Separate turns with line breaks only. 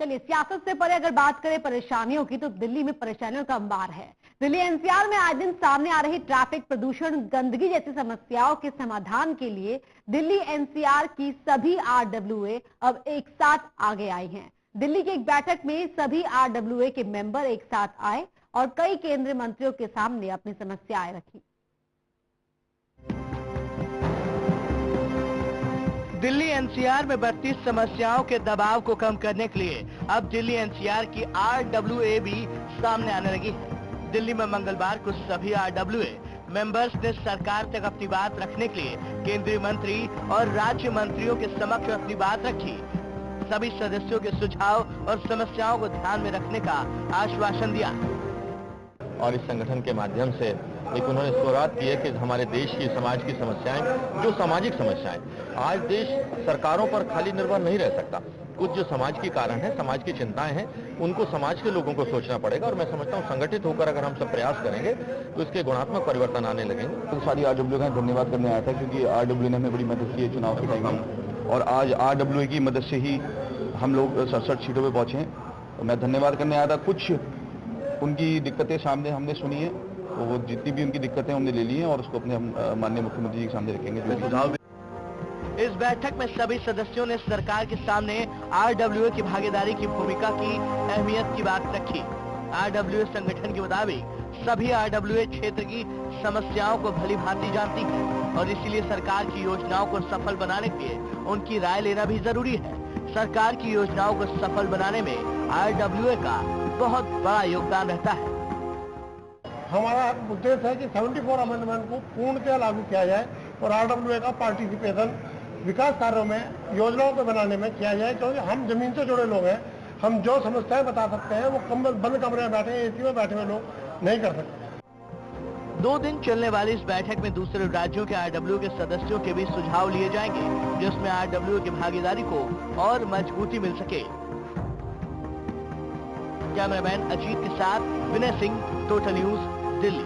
चलिए, सियासत से परे अगर बात करें परेशानियों की, तो दिल्ली में परेशानियों का अंबार है। दिल्ली एनसीआर में आज दिन सामने आ रही ट्रैफिक, प्रदूषण, गंदगी जैसी समस्याओं के समाधान के लिए दिल्ली एनसीआर की सभी आरडब्ल्यूए अब एक साथ आगे आई हैं। दिल्ली की एक बैठक में सभी आरडब्ल्यूए के मेंबर एक साथ आए और कई केंद्रीय मंत्रियों के सामने अपनी समस्याएं रखी।
दिल्ली एनसीआर में बढ़ती समस्याओं के दबाव को कम करने के लिए अब दिल्ली एनसीआर की आरडब्ल्यूए भी सामने आने लगी है। दिल्ली में मंगलवार को सभी आरडब्ल्यूए मेंबर्स ने सरकार तक अपनी बात रखने के लिए केंद्रीय मंत्री और राज्य मंत्रियों के समक्ष अपनी बात रखी। सभी सदस्यों के सुझाव और समस्याओं को ध्यान में रखने का आश्वासन दिया
और इस संगठन के माध्यम से एक उन्होंने शुरुआत की है कि हमारे देश की समाज की समस्याएं, जो सामाजिक समस्याएं, आज देश सरकारों पर खाली निर्भर नहीं रह सकता। कुछ जो समाज की कारण है, समाज की चिंताएं हैं, उनको समाज के लोगों को सोचना पड़ेगा और मैं समझता हूं संगठित होकर अगर हम सब प्रयास करेंगे तो इसके गुणात्मक परिवर्तन आने लगेंगे।
तो सारी आरडब्ल्यू का धन्यवाद करने आया था, क्योंकि आरडब्ल्यू ने हमें बड़ी मदद की है चुनाव के टाइम में, और आज आरडब्ल्यू की मदद से ही हम लोग 67 सीटों पर पहुंचे हैं। तो मैं धन्यवाद करने आया था। कुछ उनकी दिक्कतें सामने हमने सुनी है, तो वो जितनी भी उनकी दिक्कतें हमने ले ली हैं और उसको अपने माननीय मुख्यमंत्री जी के सामने रखेंगे। जो सुझाव
इस बैठक में सभी सदस्यों ने सरकार के सामने आरडब्ल्यूए की भागीदारी की भूमिका की अहमियत की बात रखी। आरडब्ल्यूए संगठन के मुताबिक सभी आरडब्ल्यूए क्षेत्र की समस्याओं को भली भांति जानती है और इसीलिए सरकार की योजनाओं को सफल बनाने के लिए उनकी राय लेना भी जरूरी है। सरकार की योजनाओं को सफल बनाने में आरडब्ल्यूए का बहुत बड़ा योगदान रहता है।
हमारा उद्देश्य है कि 74 अमेंडमेंट को पूर्णतः लागू किया जाए और आरडब्ल्यूए का पार्टिसिपेशन विकास कार्यों में, योजनाओं को बनाने में किया जाए, क्योंकि हम जमीन से जुड़े लोग हैं। हम जो समस्याएं बता सकते हैं वो बंद कमरे में बैठे, एसी में बैठे हुए लोग नहीं कर सकते।
2 दिन चलने वाली इस बैठक में दूसरे राज्यों के आरडब्ल्यू के सदस्यों के भी सुझाव लिए जाएंगे, जिसमें आरडब्ल्यू की भागीदारी को और मजबूती मिल सके। कैमरामैन अजीत के साथ विनय सिंह, टोटल न्यूज, दिल्ली।